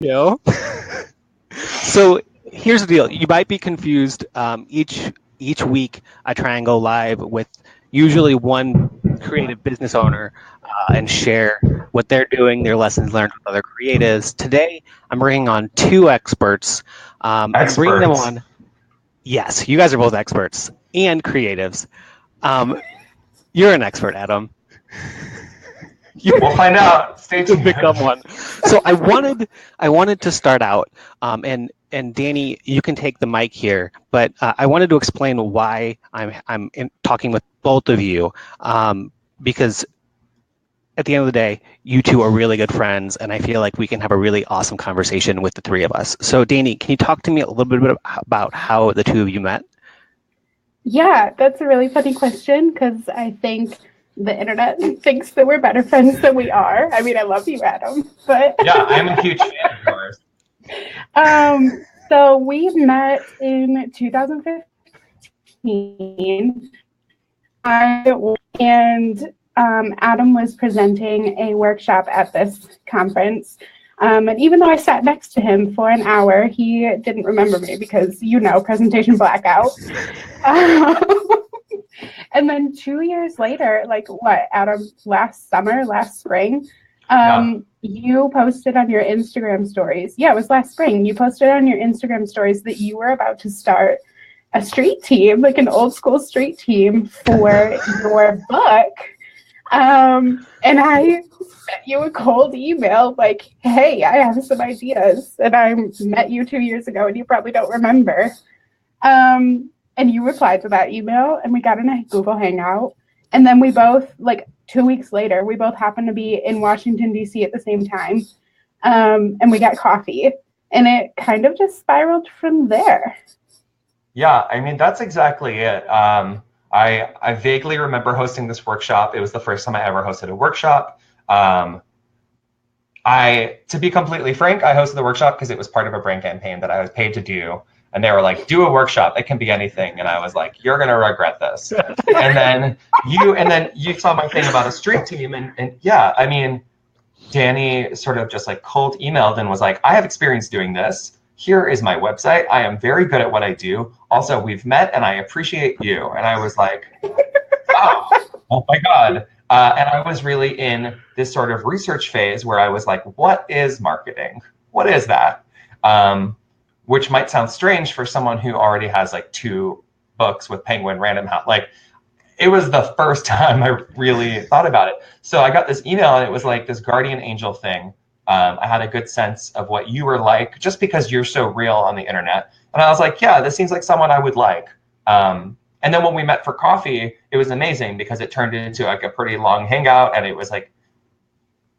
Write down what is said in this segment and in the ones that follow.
You know? So here's the deal. You might be confused. Each week I try and go live with usually one creative business owner and share what they're doing, their lessons learned with other creatives. Today I'm bringing on two experts and bringing them Experts. on. Yes, you guys are both experts and creatives. You're an expert, Adam. We'll find out. Stay To tuned. become one. So I wanted to start out, and Danny, you can take the mic here, but I wanted to explain why I'm talking with both of you, because at the end of the day, you two are really good friends, and I feel like we can have a really awesome conversation with the three of us. So Danny, can you talk to me a little bit about how the two of you met? Yeah, that's a really funny question because I think the internet thinks that we're better friends than we are. I mean, I love you, Adam, but Yeah, I'm a huge fan of yours. So we met in 2015. And Adam was presenting a workshop at this conference. And even though I sat next to him for an hour, he didn't remember me because, presentation blackout. And then 2 years later, Adam, last spring, you posted on your Instagram stories. Yeah, it was last spring. You posted on your Instagram stories that you were about to start a street team, like an old school street team for your book. And I sent you a cold email like, hey, I have some ideas. And I met you 2 years ago and you probably don't remember. And you replied to that email and we got in a Google Hangout. And then we both, 2 weeks later, we both happened to be in Washington, D.C. at the same time. And we got coffee. And it kind of just spiraled from there. Yeah, I mean, that's exactly it. I vaguely remember hosting this workshop. It was the first time I ever hosted a workshop. To be completely frank, I hosted the workshop because it was part of a brand campaign that I was paid to do. And they were like, do a workshop. It can be anything. And I was like, you're going to regret this. and then you saw my thing about a street team. And yeah, I mean, Danny sort of just cold emailed and was like, I have experience doing this. Here is my website. I am very good at what I do. Also, we've met and I appreciate you. And I was like, oh my God. And I was really in this sort of research phase where I was like, what is marketing? What is that? Which might sound strange for someone who already has 2 books with Penguin Random House. It was the first time I really thought about it. So I got this email and it was this guardian angel thing. I had a good sense of what you were like just because you're so real on the internet. And I was like, yeah, this seems like someone I would like. And then when we met for coffee, it was amazing because it turned into a pretty long hangout. And it was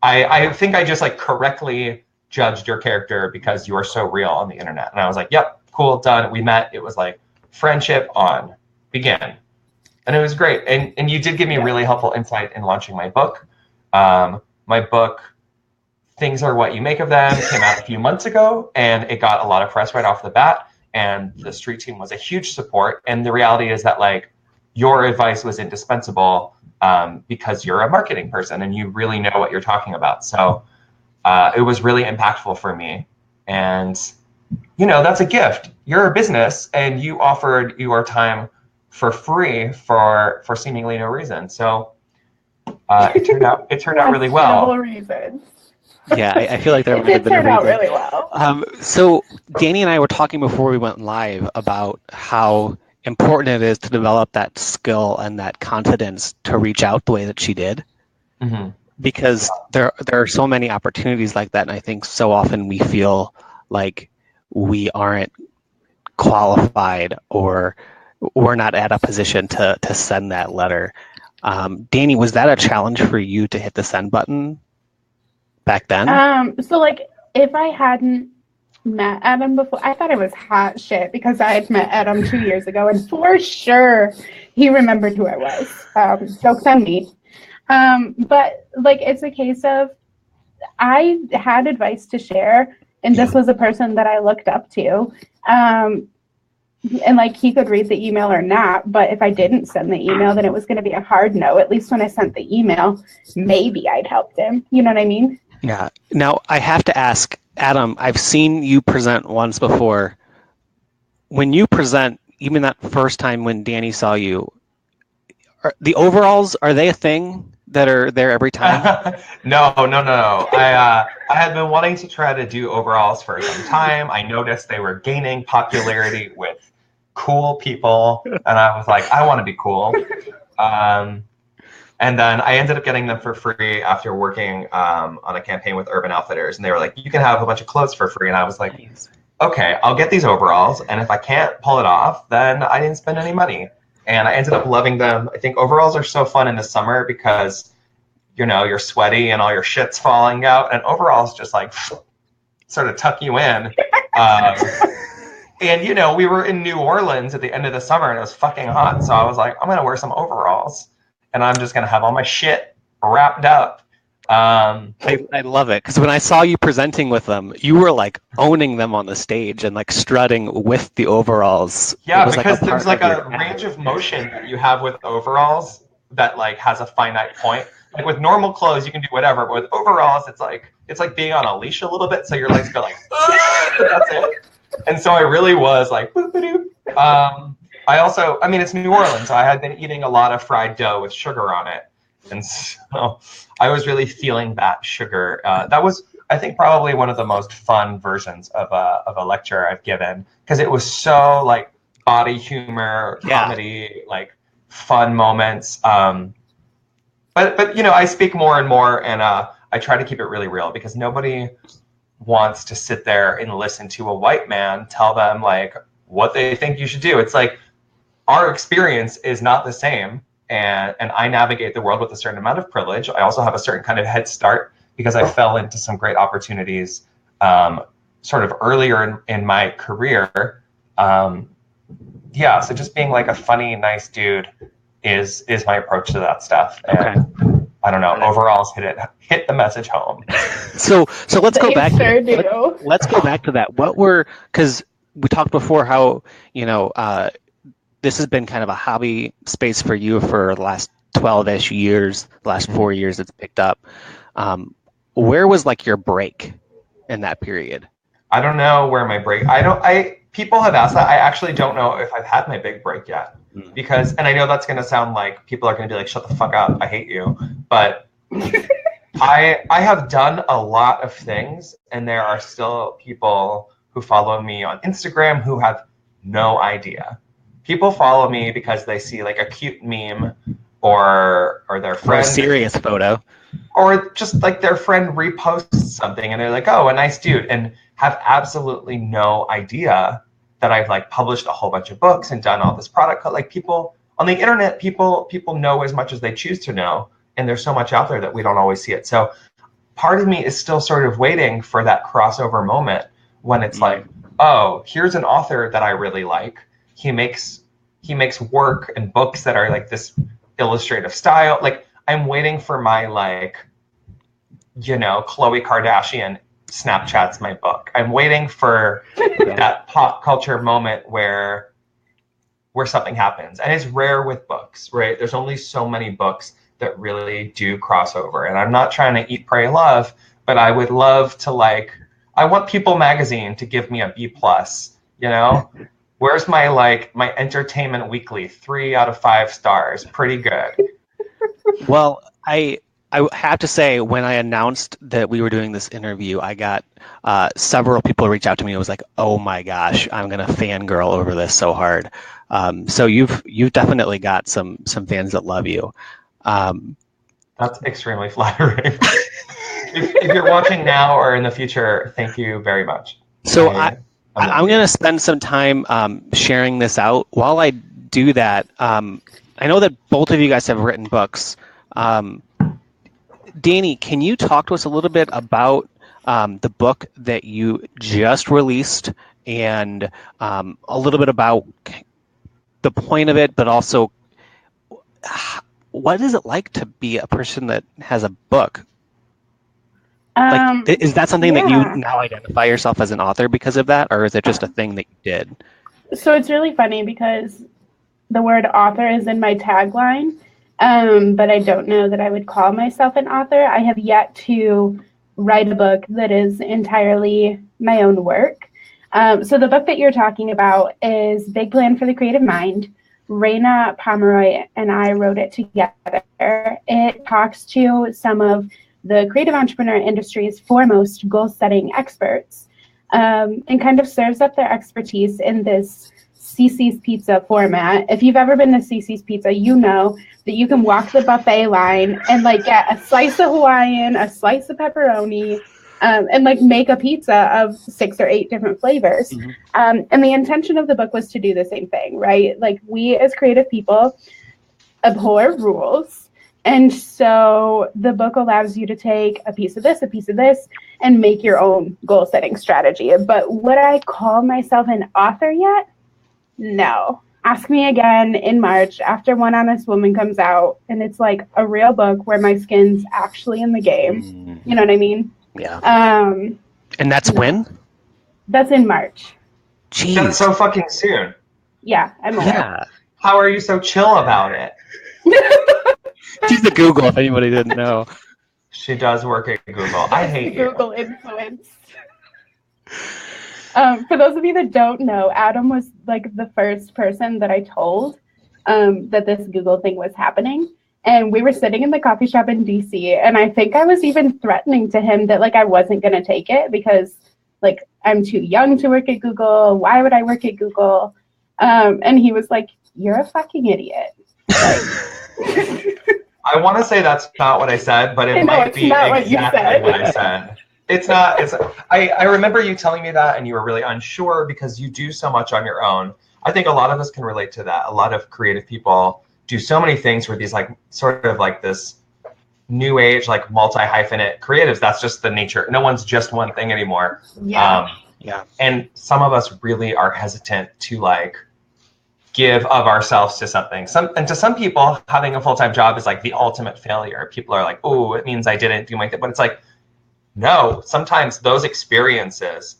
I think I just correctly judged your character because you are so real on the internet. And I was like, yep, cool, done. We met. It was friendship on, begin. And it was great. And you did give me really helpful insight in launching my book. My book, Things Are What You Make of Them, came out a few months ago, and it got a lot of press right off the bat. And the street team was a huge support. And the reality is that your advice was indispensable because you're a marketing person and you really know what you're talking about. So it was really impactful for me. And, that's a gift. You're a business and you offered your time for free for seemingly no reason. So it turned out really well. No reasons. Yeah, I feel like there might have been a reason. It turned out really well. So Danny and I were talking before we went live about how important it is to develop that skill and that confidence to reach out the way that she did. Mm-hmm. Because there are so many opportunities like that, and I think so often we feel like we aren't qualified or we're not at a position to send that letter. Danny, was that a challenge for you to hit the send button back then? So if I hadn't met Adam before, I thought it was hot shit because I had met Adam 2 years ago and for sure he remembered who I was. Jokes on me. But it's a case of I had advice to share and this was a person that I looked up to. And he could read the email or not, but if I didn't send the email, then it was going to be a hard no. At least when I sent the email, maybe I'd helped him. You know what I mean? Yeah. Now I have to ask, Adam, I've seen you present once before. When you present, even that first time when Danny saw you, the overalls, are they a thing that are there every time? No. I had been wanting to try to do overalls for some time. I noticed they were gaining popularity with cool people, and I was like, I want to be cool. And then I ended up getting them for free after working on a campaign with Urban Outfitters, and they were like, you can have a bunch of clothes for free. And I was like, Nice. okay, I'll get these overalls, and if I can't pull it off, then I didn't spend any money. And I ended up loving them. I think overalls are so fun in the summer because, you're sweaty and all your shit's falling out, and overalls just like sort of tuck you in. And we were in New Orleans at the end of the summer, and it was fucking hot. So I was like, I'm gonna wear some overalls, and I'm just gonna have all my shit wrapped up. I love it because when I saw you presenting with them, you were like owning them on the stage and like strutting with the overalls. Yeah, because there's like a range of motion that you have with overalls that like has a finite point. Like with normal clothes, you can do whatever, but with overalls, it's like being on a leash a little bit, so your legs go like, that's it. And so I really was like, boop-a-doop. It's New Orleans, so I had been eating a lot of fried dough with sugar on it. And so I was really feeling that sugar. That was, I think, probably one of the most fun versions of a lecture I've given, because it was so like body humor, comedy, like fun moments. But I speak more and more, and I try to keep it really real, because nobody wants to sit there and listen to a white man tell them like what they think you should do. It's like our experience is not the same. And I navigate the world with a certain amount of privilege. I also have a certain kind of head start because I fell into some great opportunities sort of earlier in my career. So just being like a funny, nice dude is my approach to that stuff. And okay. I don't know, overalls hit the message home. So let's go back. Let's go back to that. Because we talked before how, this has been kind of a hobby space for you for the last 12-ish years, the last 4 years it's picked up. Where was like your break in that period? I don't know where my break, people have asked that. I actually don't know if I've had my big break yet, because, and I know that's going to sound like people are going to be like, shut the fuck up, I hate you. But I have done a lot of things, and there are still people who follow me on Instagram who have no idea. People follow me because they see like a cute meme or their friend, or a serious photo, or just like their friend reposts something and they're like, oh, a nice dude, and have absolutely no idea that I've like published a whole bunch of books and done all this product. Like people on the internet, people know as much as they choose to know, and there's so much out there that we don't always see it. So part of me is still sort of waiting for that crossover moment when it's like, oh, here's an author that I really like. He makes work and books that are like this illustrative style. Like I'm waiting for my like, Khloe Kardashian Snapchats my book. I'm waiting for that pop culture moment where something happens. And it's rare with books, right? There's only so many books that really do crossover. And I'm not trying to eat, pray, love, but I would love to I want People magazine to give me a B+, Where's my Entertainment Weekly 3 out of 5 stars? Pretty good. Well, I have to say, when I announced that we were doing this interview, I got several people reach out to me. It was like, oh my gosh, I'm gonna fangirl over this so hard. So you've definitely got some fans that love you. That's extremely flattering. if you're watching now or in the future, thank you very much. So I'm going to spend some time sharing this out. While I do that, I know that both of you guys have written books. Danny, can you talk to us a little bit about the book that you just released, and a little bit about the point of it, but also what is it like to be a person that has a book? Is that something that you now identify yourself as an author because of that, or is it just a thing that you did? So it's really funny because the word author is in my tagline, but I don't know that I would call myself an author. I have yet to write a book that is entirely my own work. So the book that you're talking about is Big Plan for the Creative Mind. Raina Pomeroy and I wrote it together. It talks to some of the creative entrepreneur industry's foremost goal-setting experts, and kind of serves up their expertise in this CiCi's Pizza format. If you've ever been to CiCi's Pizza, you know that you can walk the buffet line and like get a slice of Hawaiian, a slice of pepperoni, and like make a pizza of 6 or 8 different flavors. Mm-hmm. And the intention of the book was to do the same thing, right? Like, we as creative people abhor rules. And so the book allows you to take a piece of this, and make your own goal setting strategy. But would I call myself an author yet? No. Ask me again in March after One Honest Woman comes out and it's like a real book where my skin's actually in the game. Mm-hmm. You know what I mean? Yeah. And that's no. when? That's in March. Jeez. That's so fucking soon. Yeah, I'm aware. Yeah. How are you so chill about it? She's the Google, if anybody didn't know. She does work at Google. I hate you. Google influence. For those of you that don't know, Adam was like the first person that I told that this Google thing was happening. And we were sitting in the coffee shop in DC, and I think I was even threatening to him that like I wasn't going to take it because like I'm too young to work at Google. Why would I work at Google? And he was like, "You're a fucking idiot." I want to say that's not what I said, but it might be exactly what I said. It's not. I remember you telling me that, and you were really unsure because you do so much on your own. I think a lot of us can relate to that. A lot of creative people do so many things with these like sort of like this new age, like multi-hyphenate creatives. That's just the nature. No one's just one thing anymore. Yeah. Yeah. And some of us really are hesitant to like give of ourselves to something. And to some people, having a full-time job is like the ultimate failure. People are like, oh, it means I didn't do my thing. But it's like, no, sometimes those experiences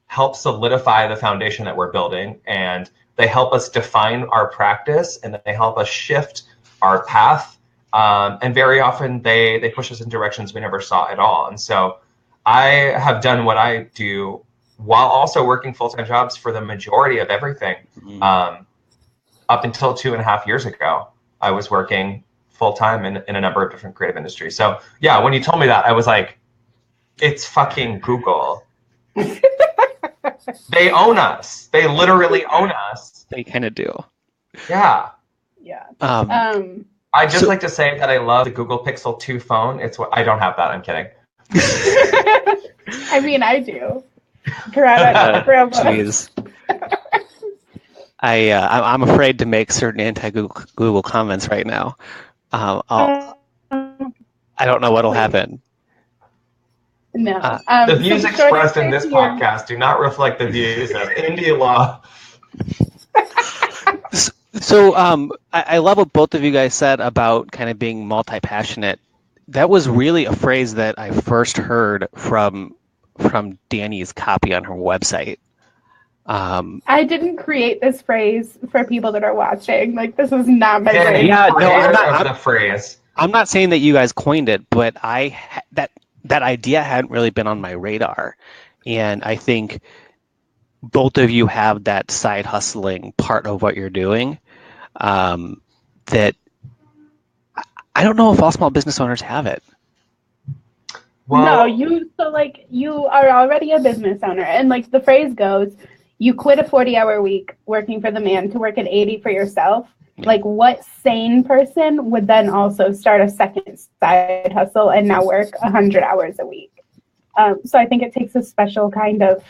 help solidify the foundation that we're building, and they help us define our practice, and they help us shift our path. And very often they push us in directions we never saw at all. And so I have done what I do while also working full-time jobs for the majority of everything. Up until 2.5 years ago, I was working full-time in a number of different creative industries. So yeah, when you told me that, I was like, it's fucking Google. They own us. They literally own us. They kind of do. Yeah. Yeah. I just like to say that I love the Google Pixel 2 phone. It's what I don't have that. I'm kidding. I mean, I do. Jeez. I'm afraid to make certain anti-Google comments right now. I don't know what'll happen. No. The views expressed in this podcast do not reflect the views of Indie Law. So I love what both of you guys said about kind of being multi-passionate. That was really a phrase that I first heard from Danny's copy on her website. I didn't create this phrase for people that are watching. Like, this was not my phrase. Yeah, no, I'm not. The phrase. I'm not saying that you guys coined it, but that idea hadn't really been on my radar, and I think both of you have that side hustling part of what you're doing. That I don't know if all small business owners have it. Well, no, you are already a business owner, and like the phrase goes, you quit a 40-hour week working for the man to work at 80 for yourself. Like, what sane person would then also start a second side hustle and now work 100 hours a week? So I think it takes a special kind of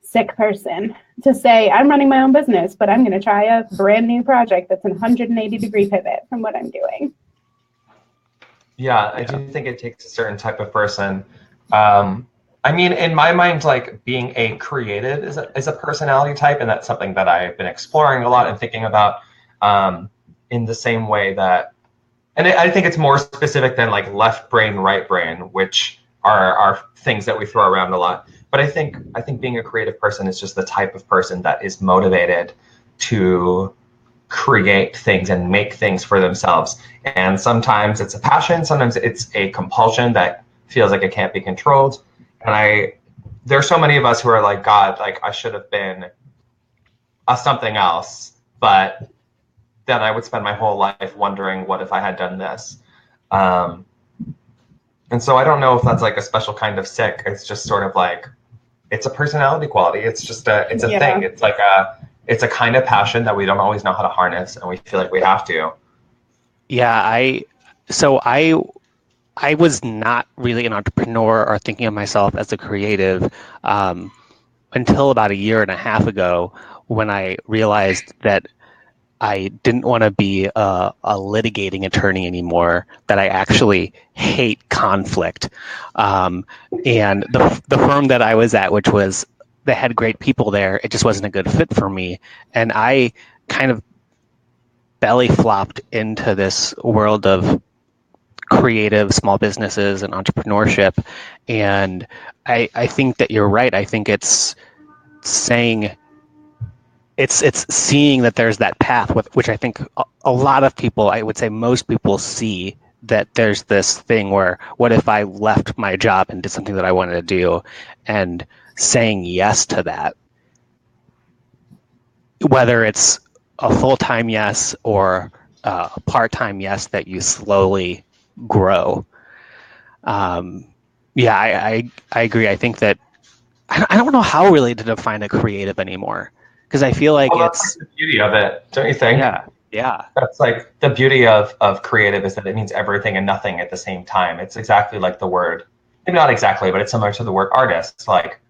sick person to say, I'm running my own business, but I'm going to try a brand new project that's an 180-degree pivot from what I'm doing. Yeah, I do think it takes a certain type of person. I mean, in my mind, like being a creative is a personality type, and that's something that I've been exploring a lot and thinking about in the same way that, and I think it's more specific than like left brain, right brain, which are things that we throw around a lot. But I think being a creative person is just the type of person that is motivated to create things and make things for themselves. And sometimes it's a passion, sometimes it's a compulsion that feels like it can't be controlled. And there's so many of us who are like, God, like I should have been something else, but then I would spend my whole life wondering, what if I had done this? And so I don't know if that's like a special kind of sick. It's just sort of like, it's a personality quality. It's just it's a thing. It's like it's a kind of passion that we don't always know how to harness, and we feel like we have to. Yeah, I was not really an entrepreneur or thinking of myself as a creative until about a year and a half ago, when I realized that I didn't want to be a litigating attorney anymore, that I actually hate conflict. And the firm that I was at, which was, they had great people there, it just wasn't a good fit for me. And I kind of belly flopped into this world of creative small businesses and entrepreneurship. And I think that you're right. I think it's saying, it's seeing that there's that path, which I think a lot of people, I would say most people, see that there's this thing where, what if I left my job and did something that I wanted to do, and saying yes to that, whether it's a full-time yes or a part-time yes that you slowly grow. Yeah, I agree. I think that I don't know how really to define a creative anymore, because I feel like that's like the beauty of it, don't you think? Yeah. That's like the beauty of creative, is that it means everything and nothing at the same time. It's exactly like the word, maybe not exactly, but it's similar to the word artist. Like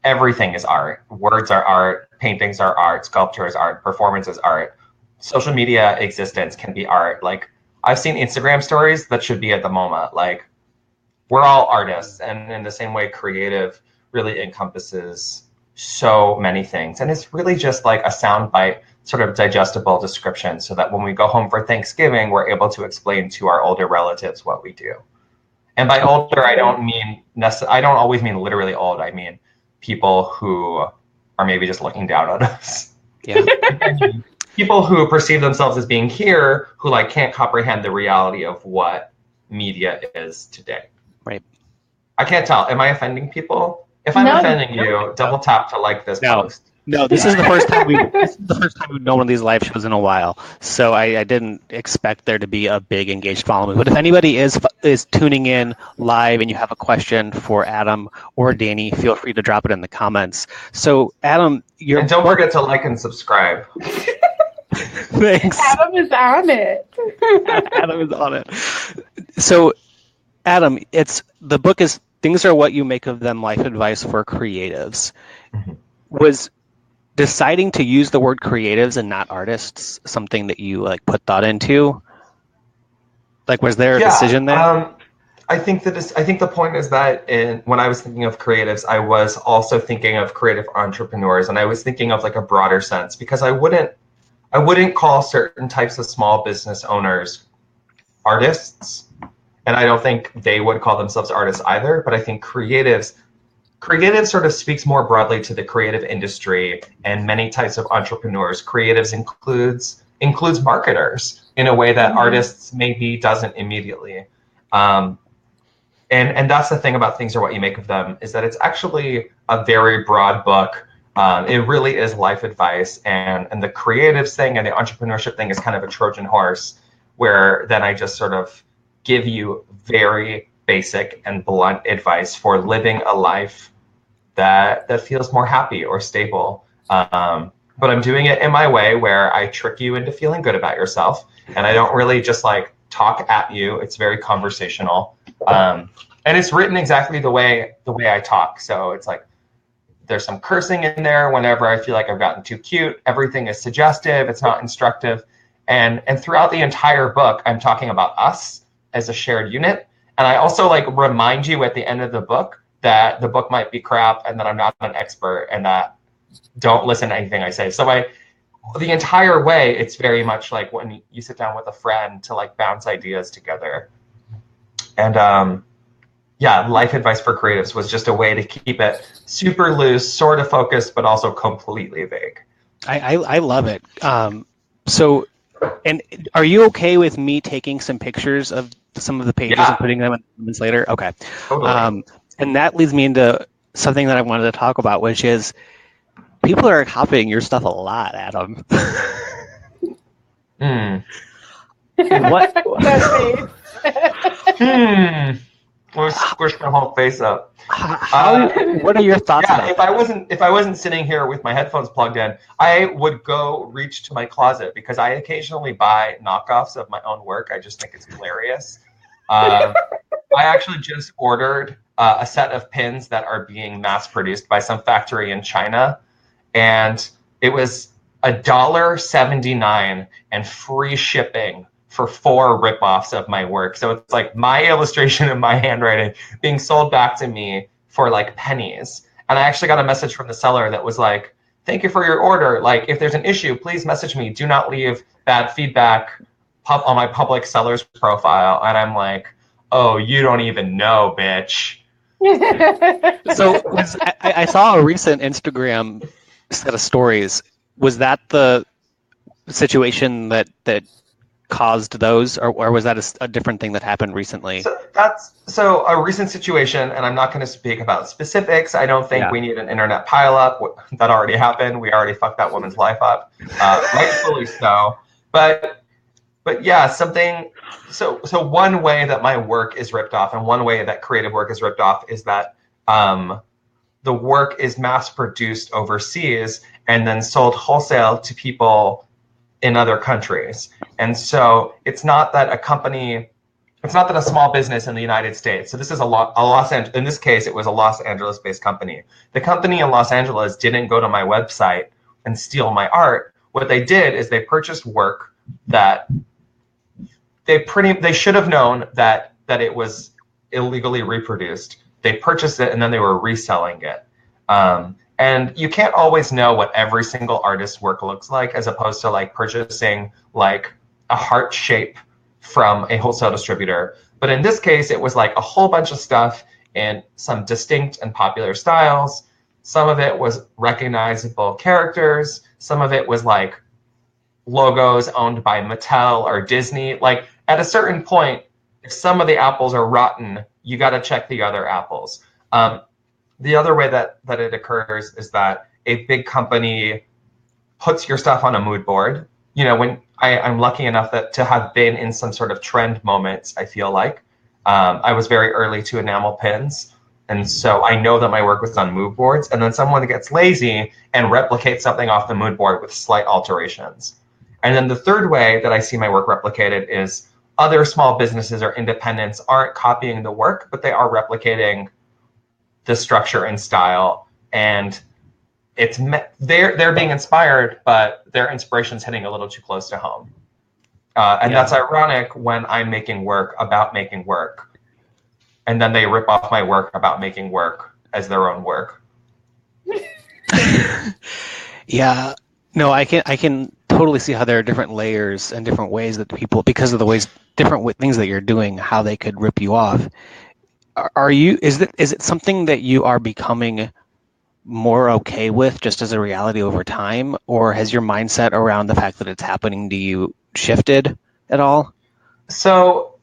everything is art. Words are art. Paintings are art. Sculpture is art. Performance is art. Social media existence can be art. Like I've seen Instagram stories that should be at the MoMA. Like we're all artists, and in the same way, creative really encompasses so many things, and it's really just like a soundbite, sort of digestible description, so that when we go home for Thanksgiving, we're able to explain to our older relatives what we do. And by older, I don't always mean literally old. I mean people who are maybe just looking down on us. Yeah. People who perceive themselves as being here, who like can't comprehend the reality of what media is today. Right. I can't tell. Am I offending people? If I'm offending you, double tap to like this post. No, this is the first time we've done one of these live shows in a while, so I didn't expect there to be a big engaged following. But if anybody is tuning in live and you have a question for Adam or Danny, feel free to drop it in the comments. So Adam, and don't forget to like and subscribe. Thanks. Adam is on it. Adam is on it. So Adam, the book is Things Are What You Make of Them, Life Advice for Creatives. Mm-hmm. Was deciding to use the word creatives and not artists something that you like put thought into? Like, was there a decision there? I think the point is that when I was thinking of creatives, I was also thinking of creative entrepreneurs, and I was thinking of like a broader sense, because I wouldn't call certain types of small business owners artists, and I don't think they would call themselves artists either. But I think creative sort of speaks more broadly to the creative industry and many types of entrepreneurs. Creatives includes marketers in a way that artists maybe doesn't immediately. And that's the thing about Things Are What You Make of Them, is that it's actually a very broad book. It really is life advice, and the creatives thing and the entrepreneurship thing is kind of a Trojan horse, where then I just sort of give you very basic and blunt advice for living a life that feels more happy or stable. But I'm doing it in my way, where I trick you into feeling good about yourself, and I don't really just like talk at you. It's very conversational, and it's written exactly the way I talk. So it's like there's some cursing in there whenever I feel like I've gotten too cute. Everything is suggestive. It's not instructive, and throughout the entire book, I'm talking about us as a shared unit. And I also like remind you at the end of the book that the book might be crap, and that I'm not an expert, and that don't listen to anything I say. So the entire way, it's very much like when you sit down with a friend to like bounce ideas together. And life advice for creatives was just a way to keep it super loose, sort of focused, but also completely vague. I love it. So, and are you okay with me taking some pictures of some of the pages Yeah. and putting them in the comments later? Okay. Totally. And that leads me into something that I wanted to talk about, which is people are copying your stuff a lot, Adam. What? We're squishing the whole face up. What are your thoughts about if that? I wasn't sitting here with my headphones plugged in, I would go reach to my closet because I occasionally buy knockoffs of my own work. I just think it's hilarious. I actually just ordered a set of pins that are being mass produced by some factory in China, and it was $1.79 and free shipping for 4 ripoffs of my work. So it's like my illustration and my handwriting being sold back to me for like pennies. And I actually got a message from the seller that was like, thank you for your order. Like, if there's an issue, please message me. Do not leave bad feedback on my public seller's profile. And I'm like, oh, you don't even know, bitch. So I saw a recent Instagram set of stories. Was that the situation that caused those, or was that a different thing that happened recently? So that's a recent situation, and I'm not going to speak about specifics. I don't think we need an internet pileup. That already happened. We already fucked that woman's life up, rightfully so. But yeah, something. So one way that my work is ripped off, and one way that creative work is ripped off, is that the work is mass produced overseas and then sold wholesale to people in other countries. And so it's not that a small business in the United States. So this is in this case, it was a Los Angeles-based company. The company in Los Angeles didn't go to my website and steal my art. What they did is they purchased work that they should have known that it was illegally reproduced. They purchased it and then they were reselling it. And you can't always know what every single artist's work looks like, as opposed to like purchasing like a heart shape from a wholesale distributor. But in this case, it was like a whole bunch of stuff in some distinct and popular styles. Some of it was recognizable characters. Some of it was like logos owned by Mattel or Disney. Like, at a certain point, if some of the apples are rotten, you got to check the other apples. The other way that it occurs is that a big company puts your stuff on a mood board. You know, when I'm lucky enough to have been in some sort of trend moments, I feel like. I was very early to enamel pins. And so I know that my work was on mood boards. And then someone gets lazy and replicates something off the mood board with slight alterations. And then the third way that I see my work replicated is other small businesses or independents aren't copying the work, but they are replicating the structure and style, and they're being inspired, but their inspiration's hitting a little too close to home. That's ironic when I'm making work about making work, and then they rip off my work about making work as their own work. Yeah, no, I can totally see how there are different layers and different ways that people, because of the different things that you're doing, how they could rip you off. Is it something that you are becoming more okay with just as a reality over time, or has your mindset around the fact that it's happening to you shifted at all? So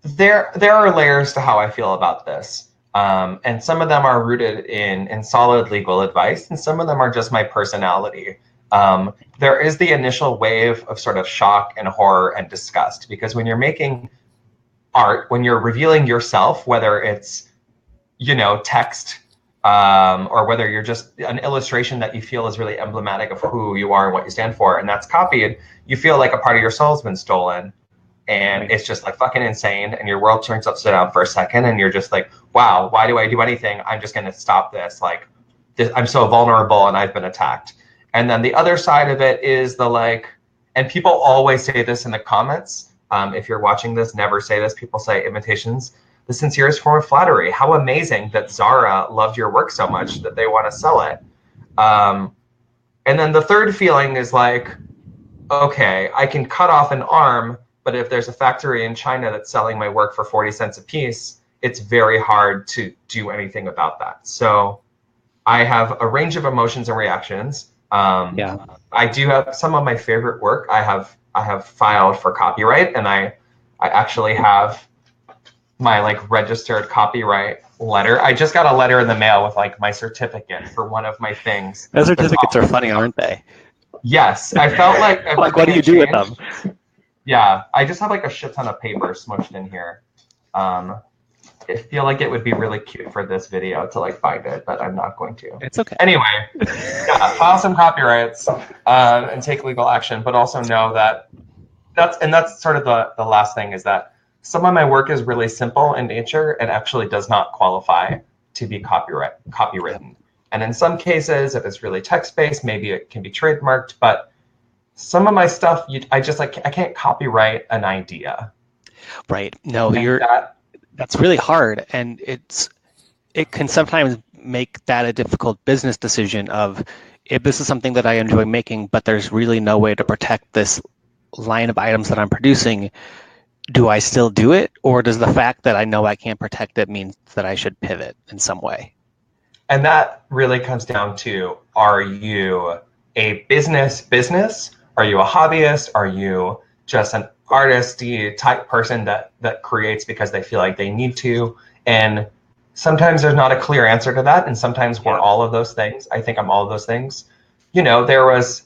there are layers to how I feel about this. And some of them are rooted in solid legal advice, and some of them are just my personality. There is the initial wave of sort of shock and horror and disgust, because when you're making art, when you're revealing yourself, whether it's, text, or whether you're just an illustration that you feel is really emblematic of who you are and what you stand for, and that's copied, you feel like a part of your soul's been stolen. And it's just like fucking insane, and your world turns upside down for a second, and you're just like, wow, why do I do anything? I'm just going to stop this. Like, I'm so vulnerable and I've been attacked. And then the other side of it is and people always say this in the comments. If you're watching this, never say this. People say imitation's the sincerest form of flattery. How amazing that Zara loved your work so much that they want to sell it. And then the third feeling is like, okay, I can cut off an arm, but if there's a factory in China that's selling my work for 40 cents a piece, it's very hard to do anything about that. So I have a range of emotions and reactions. I do have some of my favorite work I have filed for copyright, and I I actually have my like registered copyright letter. I just got a letter in the mail with like my certificate for one of my things. Those certificates are funny, aren't they? Yes, I felt like Like, what do you do with them? Yeah, I just have like a shit ton of paper smushed in here. I feel like it would be really cute for this video to like find it, but I'm not going to. It's okay. Anyway, yeah, file some copyrights and take legal action, but also know that that's sort of the last thing is that some of my work is really simple in nature and actually does not qualify to be copywritten. And in some cases, if it's really text-based, maybe it can be trademarked, but some of my stuff, I can't copyright an idea. Right. No, that's really hard. And it can sometimes make that a difficult business decision of, if this is something that I enjoy making, but there's really no way to protect this line of items that I'm producing, do I still do it? Or does the fact that I know I can't protect it mean that I should pivot in some way? And that really comes down to, are you a business? Are you a hobbyist? Are you just an artisty type person that creates because they feel like they need to? And sometimes there's not a clear answer to that. And sometimes we're all of those things. I think I'm all of those things. You know, there was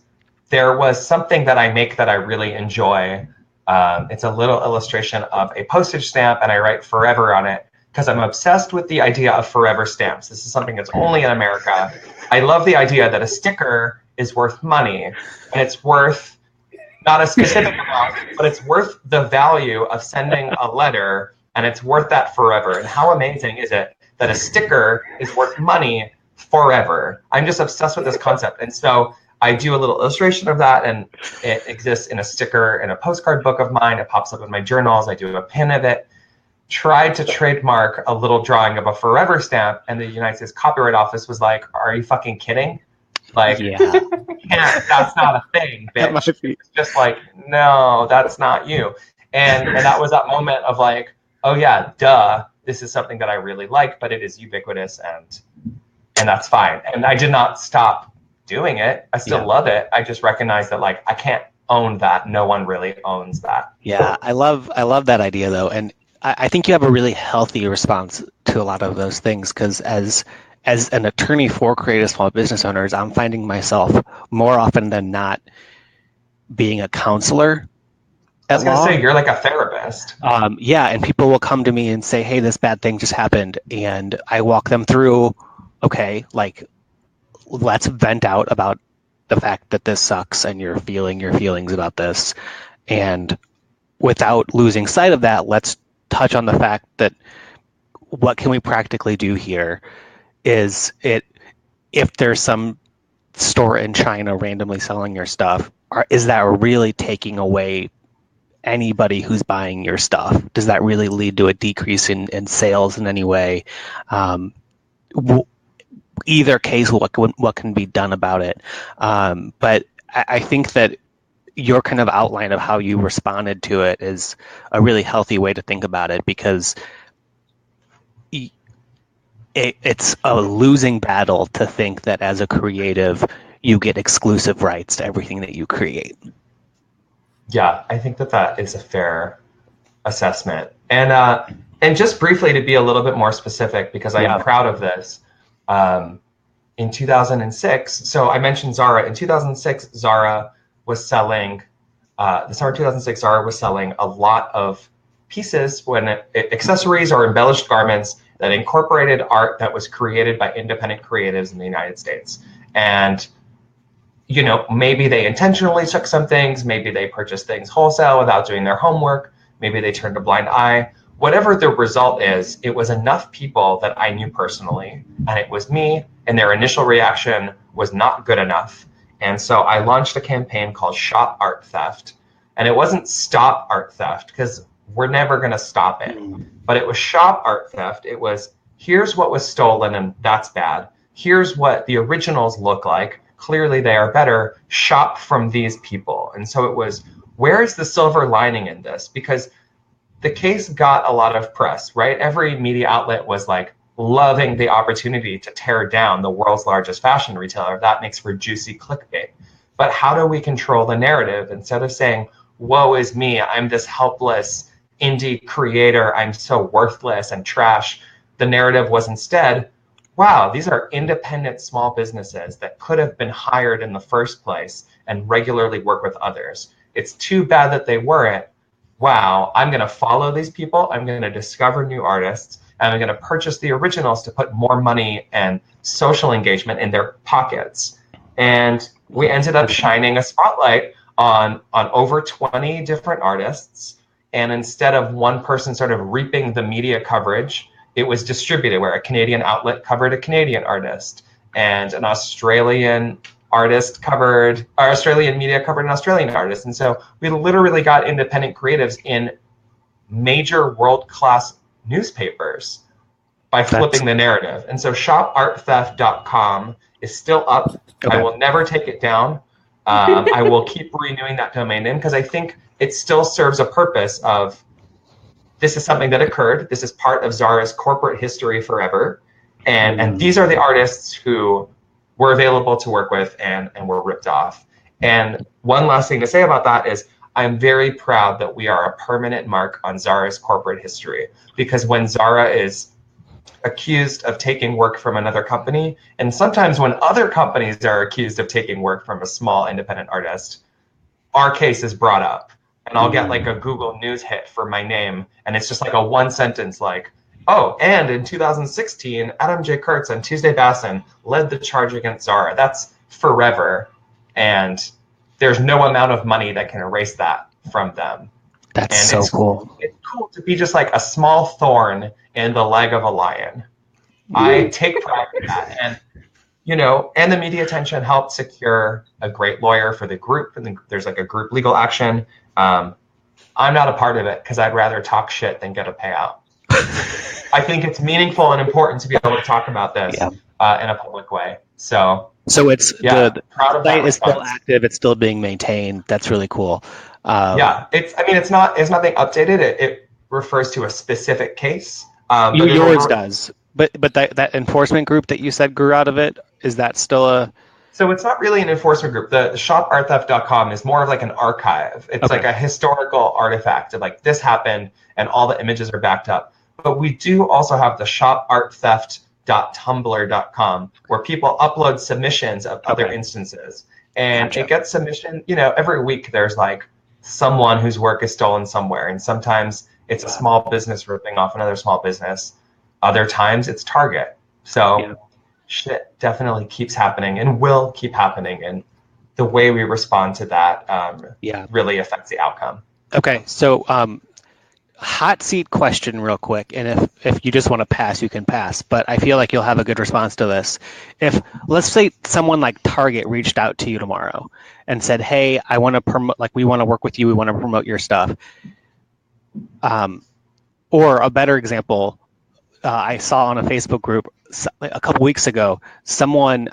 something that I make that I really enjoy. It's a little illustration of a postage stamp, and I write forever on it because I'm obsessed with the idea of forever stamps. This is something that's only in America. I love the idea that a sticker is worth money, and it's worth not a specific amount, but it's worth the value of sending a letter, and it's worth that forever. And how amazing is it that a sticker is worth money forever? I'm just obsessed with this concept. And so I do a little illustration of that, and it exists in a sticker in a postcard book of mine. It pops up in my journals. I do a pin of it. Tried to trademark a little drawing of a forever stamp, and the United States Copyright Office was like, "Are you fucking kidding? Like, that's not a thing, bitch." It's just like, no, that's not you. And that was that moment of like, oh yeah, duh, this is something that I really like, but it is ubiquitous, and that's fine. And I did not stop doing it. I still love it. I just recognize that like I can't own that. No one really owns that. Yeah, I love that idea though, and I think you have a really healthy response to a lot of those things, because as an attorney for creative small business owners, I'm finding myself more often than not being a counselor. I was going to say, you're like a therapist. Yeah, and people will come to me and say, hey, this bad thing just happened. And I walk them through, okay, like, let's vent out about the fact that this sucks and you're feeling your feelings about this. And without losing sight of that, let's touch on the fact that what can we practically do here? Is it, if there's some store in China randomly selling your stuff, is that really taking away anybody who's buying your stuff? Does that really lead to a decrease in sales in any way? Either case, what can be done about it? But I think that your kind of outline of how you responded to it is a really healthy way to think about it, because it's a losing battle to think that as a creative, you get exclusive rights to everything that you create. Yeah, I think that is a fair assessment. And just briefly, to be a little bit more specific, because I am proud of this, in 2006, so I mentioned Zara. In 2006, Zara was selling, the summer 2006, Zara was selling a lot of pieces, accessories or embellished garments that incorporated art that was created by independent creatives in the United States. And, you know, maybe they intentionally took some things, maybe they purchased things wholesale without doing their homework, maybe they turned a blind eye. Whatever the result is, it was enough people that I knew personally, and it was me, and their initial reaction was not good enough. And so I launched a campaign called Shop Art Theft. And it wasn't Stop Art Theft, because we're never going to stop it. But it was Shop Art Theft. It was, here's what was stolen, and that's bad. Here's what the originals look like. Clearly they are better. Shop from these people. And so it was, where is the silver lining in this? Because the case got a lot of press, right? Every media outlet was like loving the opportunity to tear down the world's largest fashion retailer. That makes for juicy clickbait. But how do we control the narrative? Instead of saying, woe is me, I'm this helpless indie creator, I'm so worthless and trash. The narrative was instead, wow, these are independent small businesses that could have been hired in the first place and regularly work with others. It's too bad that they weren't. Wow, I'm going to follow these people. I'm going to discover new artists, and I'm going to purchase the originals to put more money and social engagement in their pockets. And we ended up shining a spotlight on over 20 different artists. And instead of one person sort of reaping the media coverage, it was distributed where a Canadian outlet covered a Canadian artist, and an Australian artist covered, or Australian media covered an Australian artist. And so we literally got independent creatives in major world-class newspapers by flipping the narrative. And so shoparttheft.com is still up. Okay. I will never take it down. I will keep renewing that domain name because I think it still serves a purpose of, this is something that occurred. This is part of Zara's corporate history forever. And these are the artists who were available to work with and were ripped off. And one last thing to say about that is I'm very proud that we are a permanent mark on Zara's corporate history, because when Zara is accused of taking work from another company, and sometimes when other companies are accused of taking work from a small independent artist, our case is brought up. And I'll get like a Google News hit for my name, and it's just like a one sentence like, oh, and in 2016, Adam J. Kurtz and Tuesday Basson led the charge against Zara. That's forever. And there's no amount of money that can erase that from them. That's and so cool. It's cool to be just like a small thorn in the leg of a lion. I take pride in that. And, you know, and the media attention helped secure a great lawyer for the group. And there's like a group legal action. I'm not a part of it because I'd rather talk shit than get a payout. I think it's meaningful and important to be able to talk about this in a public way. So it's the site is still active. It's still being maintained. That's really cool. It's nothing updated. It refers to a specific case. Yours does, but that enforcement group that you said grew out of it, is that still a? So it's not really an enforcement group. The shoparttheft.com is more of like an archive. It's like a historical artifact of like, this happened and all the images are backed up. But we do also have the shoparttheft.tumblr.com where people upload submissions of other instances. And it gets submission, you know, every week there's like someone whose work is stolen somewhere. And sometimes it's a small business ripping off another small business. Other times it's Target. So shit definitely keeps happening and will keep happening. And the way we respond to that really affects the outcome. Okay, so hot seat question real quick. And if you just want to pass, you can pass. But I feel like you'll have a good response to this. If, let's say someone like Target reached out to you tomorrow and said, hey, I want to promote, like we want to work with you. We want to promote your stuff. Or a better example, I saw on a Facebook group a couple weeks ago, someone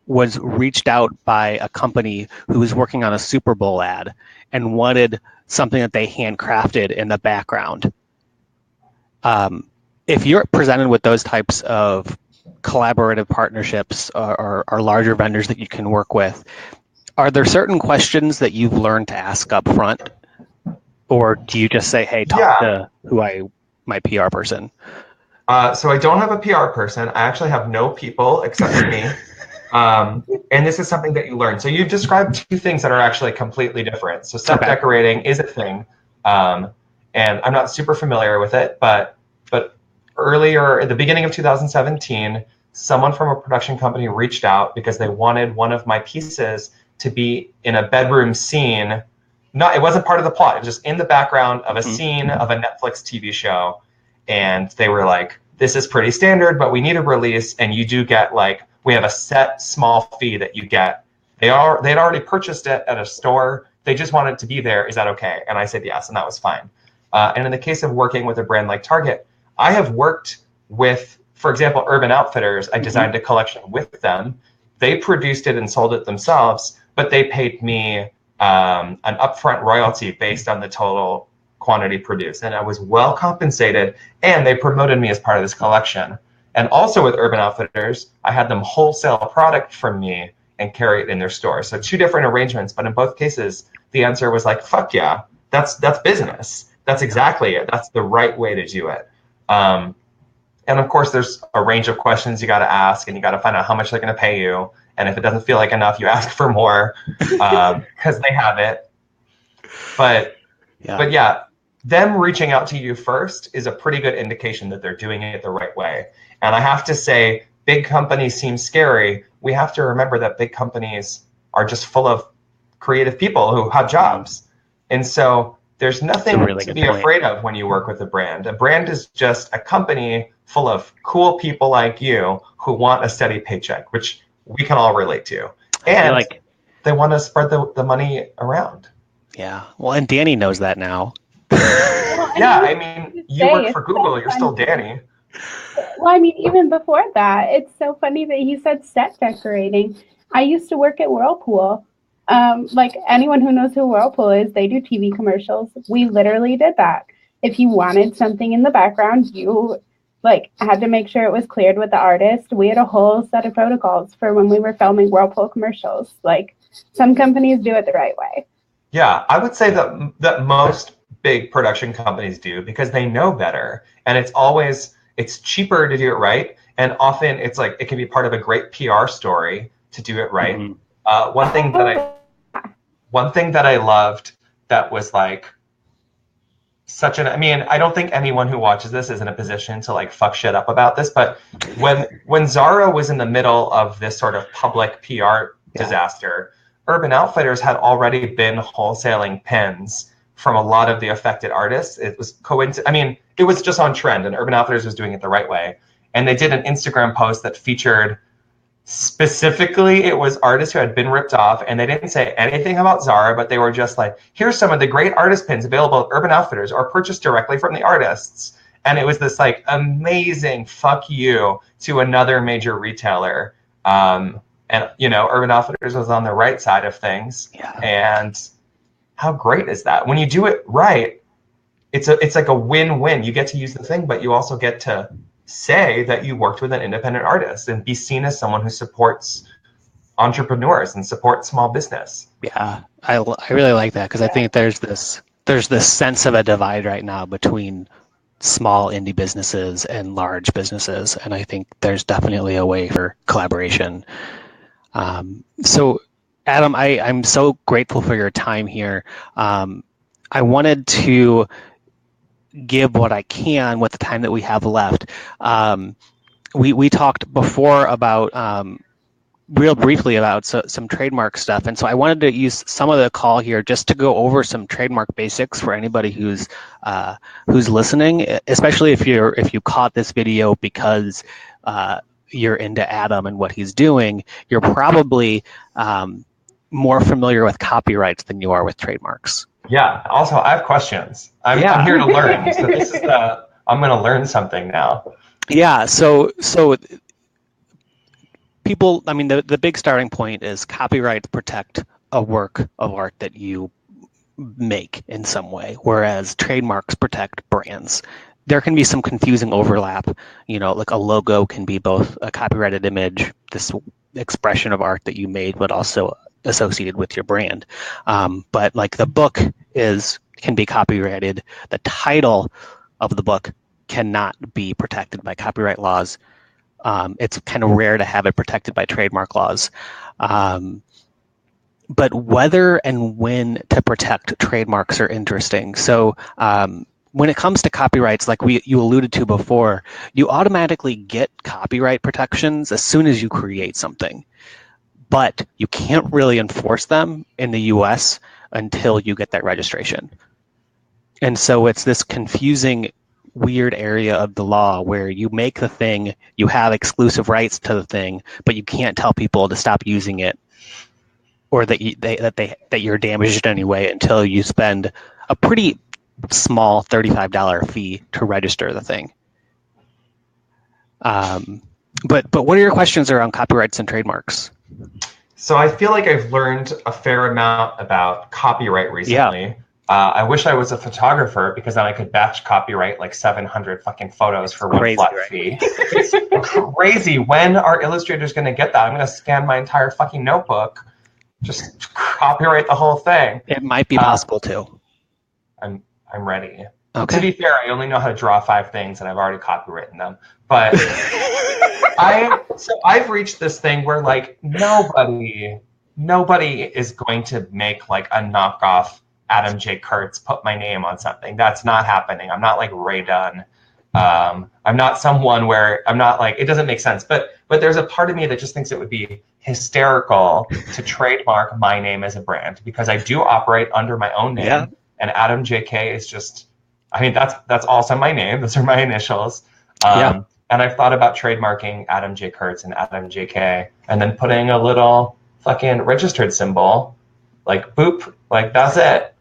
was reached out by a company who was working on a Super Bowl ad and wanted something that they handcrafted in the background. If you're presented with those types of collaborative partnerships or larger vendors that you can work with, are there certain questions that you've learned to ask up front? Or do you just say, hey, talk to my PR person? So I don't have a PR person. I actually have no people except for me. And this is something that you learn. So you've described two things that are actually completely different. So set decorating is a thing. And I'm not super familiar with it, but earlier at the beginning of 2017, someone from a production company reached out because they wanted one of my pieces to be in a bedroom scene. It wasn't part of the plot. It was just in the background of a scene of a Netflix TV show. And they were like, this is pretty standard, but we need a release. And you do get like, we have a set small fee that you get. They'd already purchased it at a store. They just wanted it to be there. Is that okay? And I said yes, and that was fine. And in the case of working with a brand like Target, I have worked with, for example, Urban Outfitters. I designed a collection with them. They produced it and sold it themselves, but they paid me an upfront royalty based on the total quantity produced. And I was well compensated, and they promoted me as part of this collection. And also with Urban Outfitters, I had them wholesale product from me and carry it in their store. So two different arrangements, but in both cases, the answer was like, fuck yeah, that's business. That's exactly it. That's the right way to do it. And of course, there's a range of questions you got to ask, and you got to find out how much they're going to pay you. And if it doesn't feel like enough, you ask for more because they have it. But yeah, them reaching out to you first is a pretty good indication that they're doing it the right way. And I have to say, big companies seem scary. We have to remember that big companies are just full of creative people who have jobs. And so there's nothing to be afraid of when you work with a brand. A brand is just a company full of cool people like you who want a steady paycheck, which we can all relate to. And they want to spread the money around. Yeah. Well, and Danny knows that now. Yeah, I mean, you work for Google, you're still Danny. Well, I mean, even before that, it's so funny that he said set decorating. I used to work at Whirlpool. Like anyone who knows who Whirlpool is, they do TV commercials. We literally did that. If you wanted something in the background, you had to make sure it was cleared with the artist. We had a whole set of protocols for when we were filming Whirlpool commercials. Like some companies do it the right way. Yeah, I would say that most big production companies do because they know better, and it's cheaper to do it right, and often it's like it can be part of a great PR story to do it right. Mm-hmm. One thing that I loved that was like I mean, I don't think anyone who watches this is in a position to like fuck shit up about this, but when Zara was in the middle of this sort of public PR disaster, Urban Outfitters had already been wholesaling pins from a lot of the affected artists. It was I mean, it was just on trend, and Urban Outfitters was doing it the right way. And they did an Instagram post that featured specifically, it was artists who had been ripped off, and they didn't say anything about Zara, but they were just like, here's some of the great artist pins available at Urban Outfitters or purchased directly from the artists. And it was this like amazing fuck you to another major retailer. And, you know, Urban Outfitters was on the right side of things. Yeah. And how great is that? When you do it right, it's like a win-win. You get to use the thing, but you also get to say that you worked with an independent artist and be seen as someone who supports entrepreneurs and supports small business. Yeah, I really like that because I think there's this sense of a divide right now between small indie businesses and large businesses, and I think there's definitely a way for collaboration. So, Adam, I'm so grateful for your time here. I wanted to give what I can with the time that we have left. We talked before about real briefly about some trademark stuff, and so I wanted to use some of the call here just to go over some trademark basics for anybody who's listening, especially if you caught this video because you're into Adam and what he's doing. You're probably more familiar with copyrights than you are with trademarks. Yeah. Also, I have questions. I'm here to learn. So this is I'm going to learn something now. Yeah. So people, I mean, the big starting point is copyrights protect a work of art that you make in some way, whereas trademarks protect brands. There can be some confusing overlap. You know, like a logo can be both a copyrighted image, this expression of art that you made, but also associated with your brand. But like the book can be copyrighted. The title of the book cannot be protected by copyright laws. It's kind of rare to have it protected by trademark laws. But whether and when to protect trademarks are interesting. So when it comes to copyrights, like you alluded to before, you automatically get copyright protections as soon as you create something. But you can't really enforce them in the US until you get that registration. And so it's this confusing, weird area of the law where you make the thing, you have exclusive rights to the thing, but you can't tell people to stop using it or that you're damaged anyway until you spend a pretty small $35 fee to register the thing. But what are your questions around copyrights and trademarks? So I feel like I've learned a fair amount about copyright recently. Yeah. I wish I was a photographer because then I could batch copyright like 700 fucking photos for one flat fee. It's crazy. When are illustrators going to get that? I'm going to scan my entire fucking notebook, just copyright the whole thing. It might be possible too. I'm ready. Okay. To be fair, I only know how to draw 5 things, and I've already copywritten them. But I've reached this thing where like nobody is going to make like a knockoff Adam J. Kurtz put my name on something. That's not happening. I'm not like Ray Dunn. I'm not someone where I'm not like, it doesn't make sense. But there's a part of me that just thinks it would be hysterical to trademark my name as a brand, because I do operate under my own name. Yeah. And Adam JK is just, I mean, that's also my name. Those are my initials. Yeah. And I've thought about trademarking Adam J. Kurtz and Adam JK, and then putting a little fucking registered symbol, like boop, like that's it.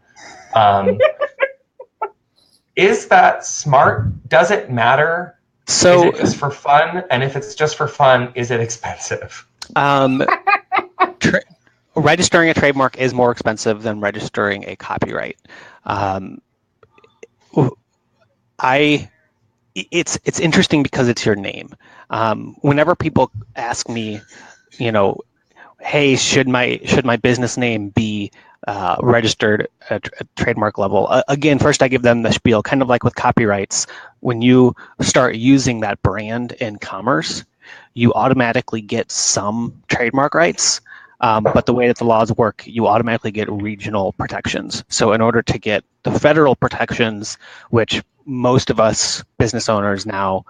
Is that smart? Does it matter? So is it just for fun? And if it's just for fun, is it expensive? Registering a trademark is more expensive than registering a copyright. It's interesting because it's your name. Whenever people ask me, hey, should my business name be registered at trademark level? Again, first I give them the spiel, kind of like with copyrights. When you start using that brand in commerce, you automatically get some trademark rights. But the way that the laws work, you automatically get regional protections. So in order to get the federal protections, which most of us business owners now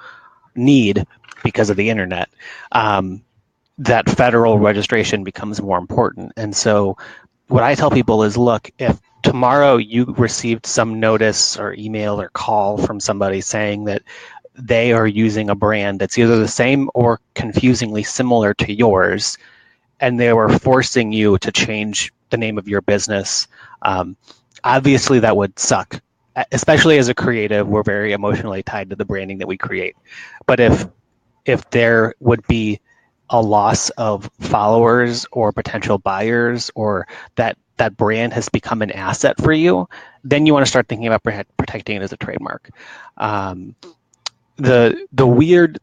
need because of the internet, that federal registration becomes more important. And so what I tell people is, look, if tomorrow you received some notice or email or call from somebody saying that they are using a brand that's either the same or confusingly similar to yours, and they were forcing you to change the name of your business, obviously that would suck. Especially as a creative, we're very emotionally tied to the branding that we create. But if there would be a loss of followers or potential buyers, or that brand has become an asset for you, then you want to start thinking about protecting it as a trademark. The weird,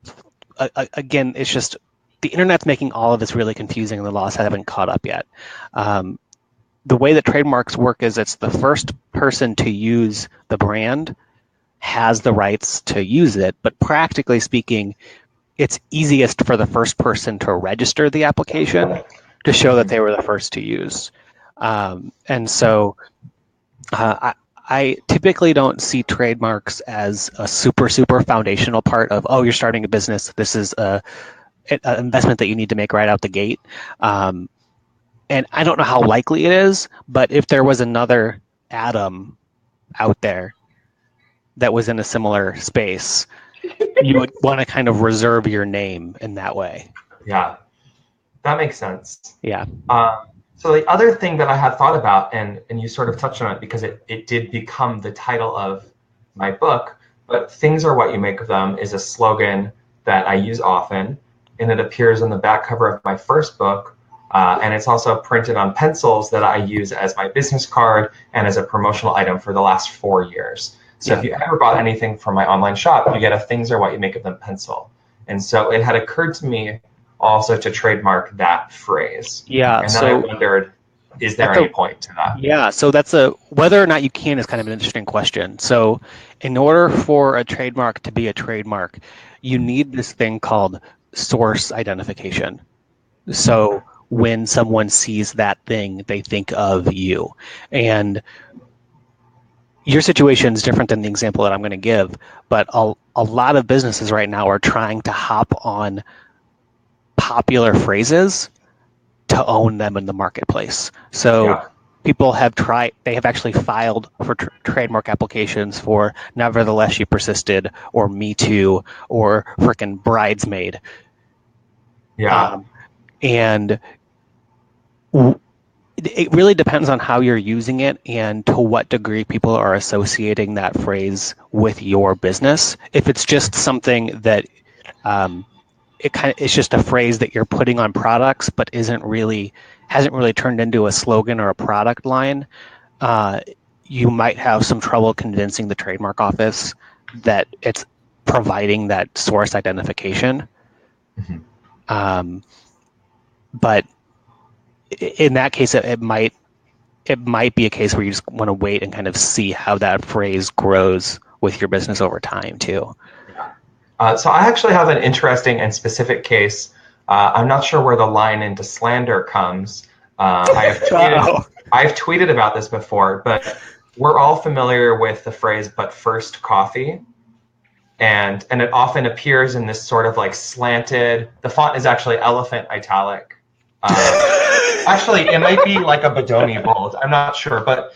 again, it's just the internet's making all of this really confusing, and the laws haven't caught up yet. The way that trademarks work is it's the first person to use the brand has the rights to use it, but practically speaking, it's easiest for the first person to register the application to show that they were the first to use. And so I typically don't see trademarks as a super foundational part of, oh, you're starting a business, this is an investment that you need to make right out the gate. And I don't know how likely it is, but if there was another Adam out there that was in a similar space, you would want to kind of reserve your name in that way. Yeah, that makes sense. Yeah. So the other thing that I had thought about, and you sort of touched on it because it did become the title of my book, but things are what you make of them is a slogan that I use often, and it appears on the back cover of my first book. And it's also printed on pencils that I use as my business card and as a promotional item for the last 4 years. So if you ever bought anything from my online shop, you get a things are what you make of them pencil. And so it had occurred to me also to trademark that phrase. Yeah. And then I wondered, is there any point to that? Yeah. So whether or not you can is kind of an interesting question. So in order for a trademark to be a trademark, you need this thing called source identification. So when someone sees that thing, they think of you. And your situation is different than the example that I'm going to give, but a lot of businesses right now are trying to hop on popular phrases to own them in the marketplace. So people have actually filed for trademark applications for Nevertheless You Persisted, or Me Too, or frickin' Bridesmaid. Yeah. And it really depends on how you're using it and to what degree people are associating that phrase with your business. If it's just something that it's just a phrase that you're putting on products but hasn't really turned into a slogan or a product line, you might have some trouble convincing the trademark office that it's providing that source identification. Mm-hmm. But in that case, it might be a case where you just want to wait and kind of see how that phrase grows with your business over time too. So I actually have an interesting and specific case. I'm not sure where the line into slander comes. I've tweeted about this before, but we're all familiar with the phrase "but first coffee," and it often appears in this sort of like slanted. The font is actually elephant italic. Actually, it might be like a Bodoni bold. I'm not sure, but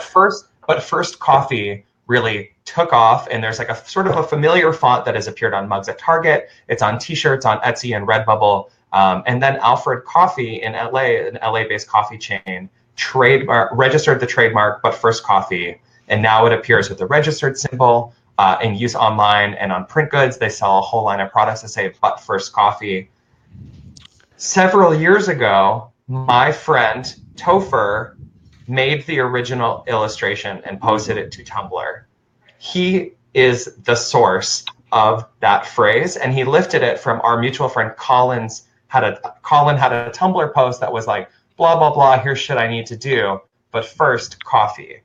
first coffee really took off, and there's like a sort of a familiar font that has appeared on mugs at Target. It's on T-shirts, on Etsy and Redbubble, and then Alfred Coffee in LA, an LA-based coffee chain, registered the trademark "but first coffee," and now it appears with the registered symbol in use online and on print goods. They sell a whole line of products that say "but first coffee." Several years ago, my friend Topher made the original illustration and posted it to Tumblr. He is the source of that phrase, and he lifted it from our mutual friend Colin had a Tumblr post that was like, blah, blah, blah, here's shit I need to do, but first, coffee.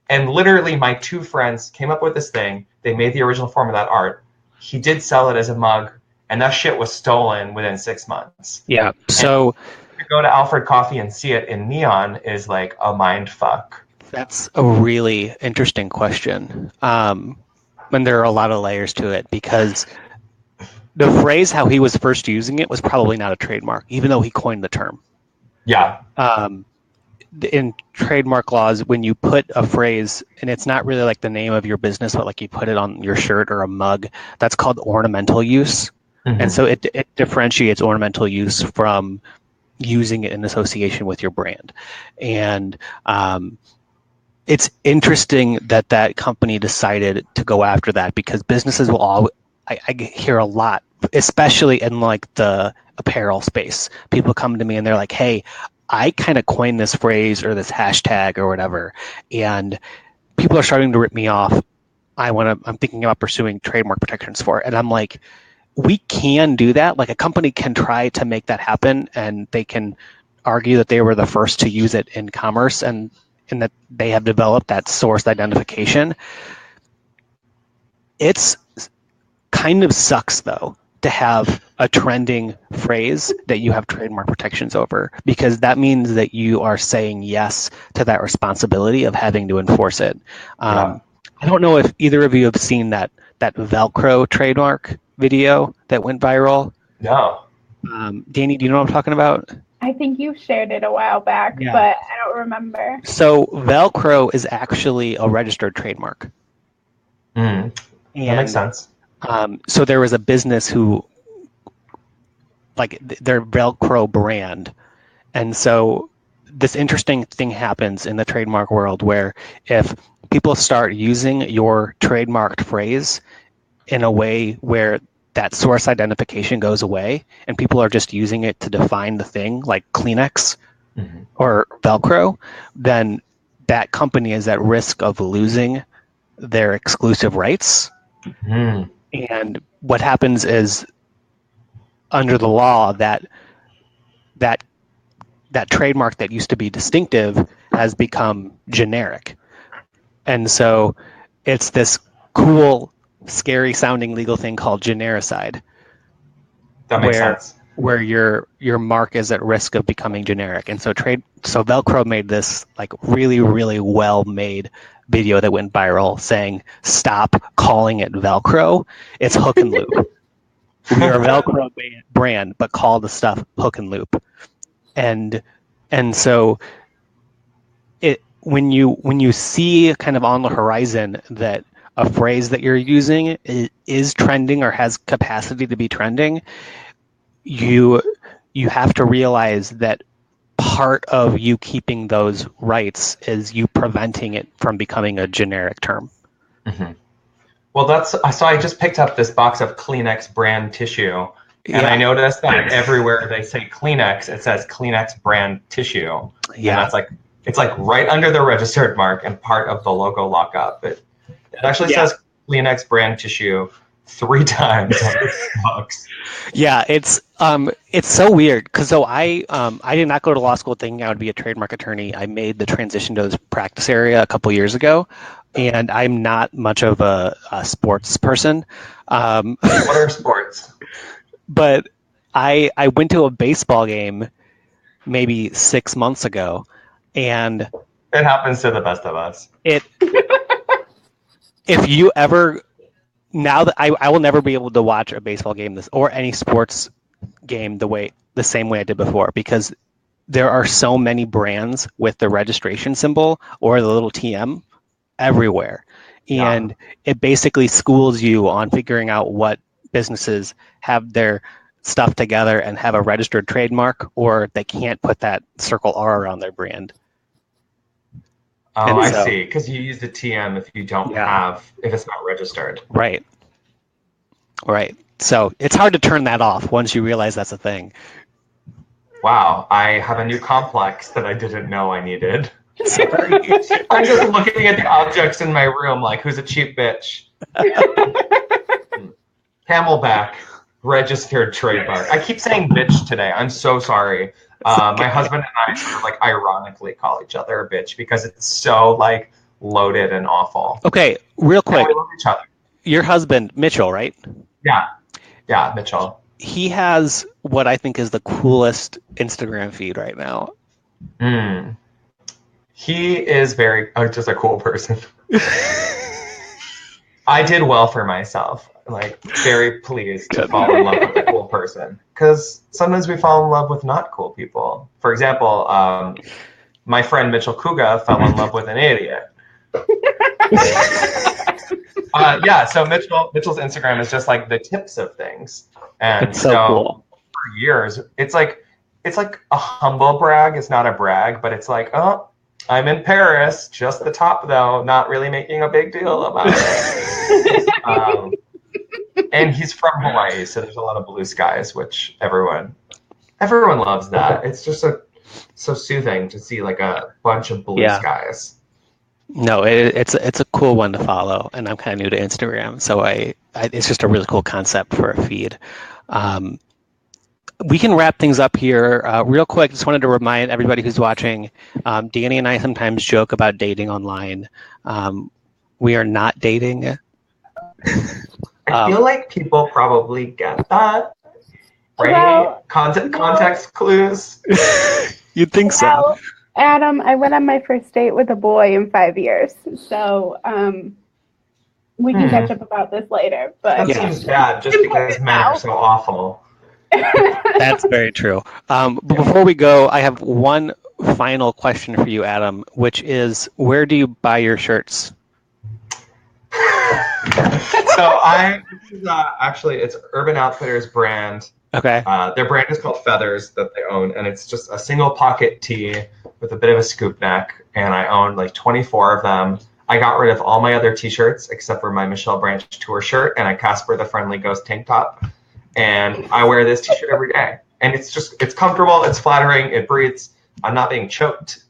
And literally my two friends came up with this thing. They made the original form of that art. He did sell it as a mug, and that shit was stolen within 6 months. Yeah, so... to go to Alfred Coffee and see it in neon is like a mind fuck. That's a really interesting question. And there are a lot of layers to it, because the phrase how he was first using it was probably not a trademark, even though he coined the term. Yeah. In trademark laws, when you put a phrase, and it's not really like the name of your business, but like you put it on your shirt or a mug, that's called ornamental use. Mm-hmm. And so it differentiates ornamental use from using it in association with your brand. And it's interesting that that company decided to go after that, because businesses will always, I hear a lot, especially in like the apparel space. People come to me and they're like, hey, I kind of coined this phrase or this hashtag or whatever, and people are starting to rip me off. I'm thinking about pursuing trademark protections for it. And I'm like, we can do that. Like, a company can try to make that happen, and they can argue that they were the first to use it in commerce, and that they have developed that source identification. It's kind of sucks, though, to have a trending phrase that you have trademark protections over, because that means that you are saying yes to that responsibility of having to enforce it. I don't know if either of you have seen that Velcro trademark video that went viral. No. Danny, do you know what I'm talking about? I think you shared it a while back, but I don't remember. So Velcro is actually a registered trademark. That makes sense. So there was a business who, like, their Velcro brand. And so this interesting thing happens in the trademark world, where if people start using your trademarked phrase in a way where that source identification goes away and people are just using it to define the thing, like Kleenex or Velcro, then that company is at risk of losing their exclusive rights. And what happens is, under the law, that trademark that used to be distinctive has become generic. And so it's this cool, scary sounding legal thing called genericide. That makes sense. Where your mark is at risk of becoming generic. And so Velcro made this like really, really well made video that went viral saying, stop calling it Velcro, it's Hook and Loop. We're a Velcro brand, but call the stuff Hook and Loop. And so when you see kind of on the horizon that a phrase that you're using is trending or has capacity to be trending, you have to realize that part of you keeping those rights is you preventing it from becoming a generic term. Well, so I just picked up this box of Kleenex brand tissue, and I noticed that everywhere they say Kleenex, it says Kleenex brand tissue. Yeah, and that's it's like right under the registered mark and part of the logo lockup. It actually says Kleenex brand tissue 3 times on this box. Yeah, it's so weird because I did not go to law school thinking I would be a trademark attorney. I made the transition to this practice area a couple years ago, and I'm not much of a sports person. What are sports? But I went to a baseball game maybe 6 months ago, and It happens to the best of us. if you ever now that I will never be able to watch a baseball game or any sports game the same way I did before, because there are so many brands with the registration symbol or the little TM everywhere. And it basically schools you on figuring out what businesses have their stuff together and have a registered trademark, or they can't put that circle R around their brand. Oh, I see. Because you use the TM if you don't if it's not registered. Right. So it's hard to turn that off once you realize that's a thing. Wow, I have a new complex that I didn't know I needed. Sorry. I'm just looking at the objects in my room like, who's a cheap bitch? Camelback, registered trademark. I keep saying bitch today. I'm so sorry. My husband and I sort of like ironically call each other a bitch because it's so like loaded and awful. Okay, real quick. And we love each other. Your husband, Mitchell, right? Yeah, Mitchell. He has what I think is the coolest Instagram feed right now. He is very just a cool person. I did well for myself. Like, very pleased to fall in love with a cool person. Because sometimes we fall in love with not cool people. For example, my friend Mitchell Kuga fell in love with an idiot. So Mitchell's Instagram is just like the tips of things. And it's so cool. For years, it's like a humble brag. It's not a brag, but it's like, oh, I'm in Paris, just the top though, not really making a big deal about it. And he's from Hawaii, so there's a lot of blue skies, which everyone loves that. It's just so soothing to see like a bunch of blue skies. No, it's a cool one to follow, and I'm kind of new to Instagram, so it's just a really cool concept for a feed. We can wrap things up here real quick. Just wanted to remind everybody who's watching, Danny and I sometimes joke about dating online. We are not dating. I feel like people probably get that, right? Well, Context clues. You'd think so. Well, Adam, I went on my first date with a boy in 5 years, so we can catch up about this later. But that seems bad, just because men are so awful. That's very true. But before we go, I have one final question for you, Adam, which is, where do you buy your shirts? So actually, it's Urban Outfitters brand. Okay. Their brand is called Feathers that they own, and it's just a single pocket tee with a bit of a scoop neck, and I own like 24 of them. I got rid of all my other t-shirts except for my Michelle Branch tour shirt and a Casper the Friendly Ghost tank top, and I wear this t-shirt every day. And it's comfortable, it's flattering, it breathes. I'm not being choked.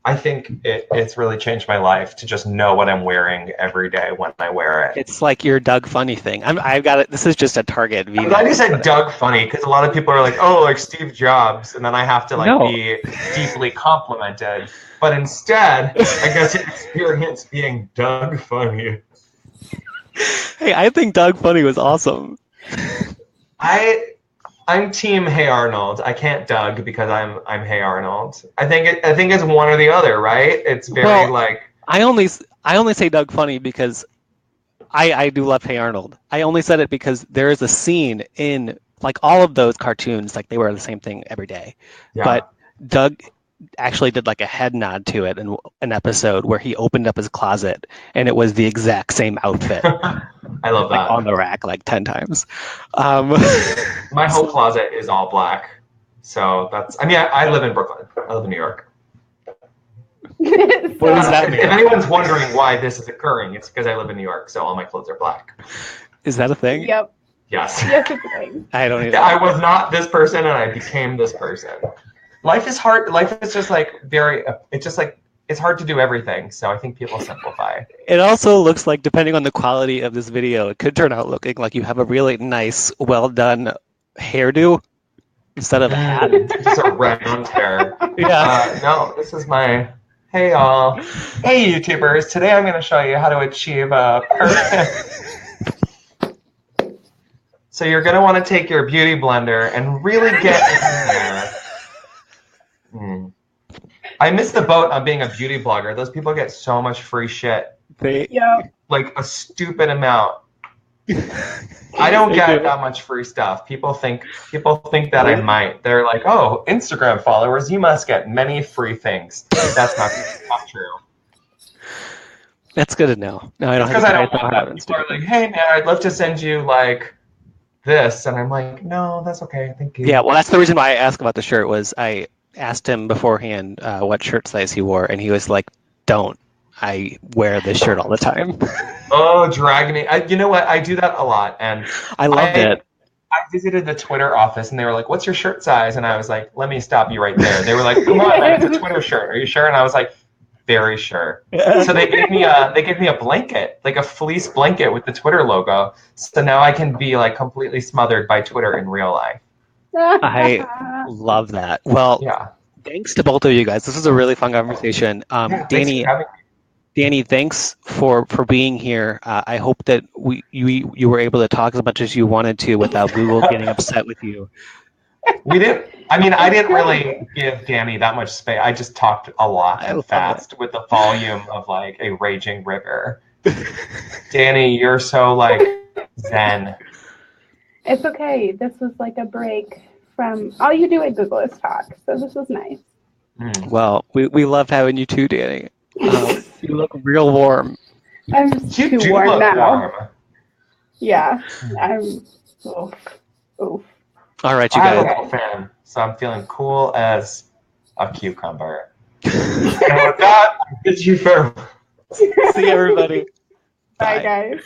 I think it's really changed my life to just know what I'm wearing every day when I wear it. It's like your Doug Funny thing. I've got it. This is just a Target video. I'm glad you said Doug Funny, because a lot of people are like, oh, like Steve Jobs, and then I have to be deeply complimented. But instead, I guess experience being Doug Funny. Hey, I think Doug Funny was awesome. I'm team Hey Arnold. I can't Doug because I'm Hey Arnold. I think it's one or the other, right? It's very I only say Doug Funny because I do love Hey Arnold. I only said it because there is a scene in like all of those cartoons, like they wear the same thing every day. Yeah. But Doug actually did like a head nod to it in an episode where he opened up his closet and it was the exact same outfit. I love that. On the rack like 10 times. My whole closet is all black. So I live in Brooklyn. I live in New York. What does that mean? If anyone's wondering why this is occurring, it's because I live in New York, so all my clothes are black. Is that a thing? Yep. Yes. Yes, it's a thing. I don't even. I was not this person and I became this person. Life is hard. Life is just like it's just like it's hard to do everything. So I think people simplify. It also looks like, depending on the quality of this video, it could turn out looking like you have a really nice, well done hairdo instead of a hat. Just a round hair. Yeah. No, this is my. Hey y'all. Hey YouTubers. Today I'm going to show you how to achieve a perfect. So you're going to want to take your beauty blender and really get in there. I missed the boat on being a beauty blogger. Those people get so much free shit. Like a stupid amount. I don't get that much free stuff. People think that I might. They're like, oh, Instagram followers, you must get many free things. That's not true. That's good to know. No, I don't have Because I don't to want that. People are like, hey man, I'd love to send you like this, and I'm like, no, that's okay, thank you. Yeah, well, that's the reason why I asked about the shirt. Was I asked him beforehand what shirt size he wore, and he was like, don't. I wear this shirt all the time. Oh, dragging it. You know what? I do that a lot. And I loved it. I visited the Twitter office, and they were like, what's your shirt size? And I was like, let me stop you right there. They were like, come on, man, it's a Twitter shirt. Are you sure? And I was like, very sure. So they gave me a blanket, like a fleece blanket with the Twitter logo. So now I can be like completely smothered by Twitter in real life. I love that. Well, yeah. Thanks to both of you guys. This was a really fun conversation. Danny, thanks for being here. I hope that you were able to talk as much as you wanted to without Google getting upset with you. We didn't. I mean, I didn't really give Danny that much space. I just talked a lot and fast with the volume of like a raging river. Danny, you're so like zen. It's okay. This was like a break from all you do at Google is talk. So this was nice. Well, we loved having you too, Danny. You look real warm. I'm too warm now. Warm. Yeah, I'm. Oof. All right, you guys. I'm a fan, so I'm feeling cool as a cucumber. And with that, it's you farewell. See everybody. Bye, guys.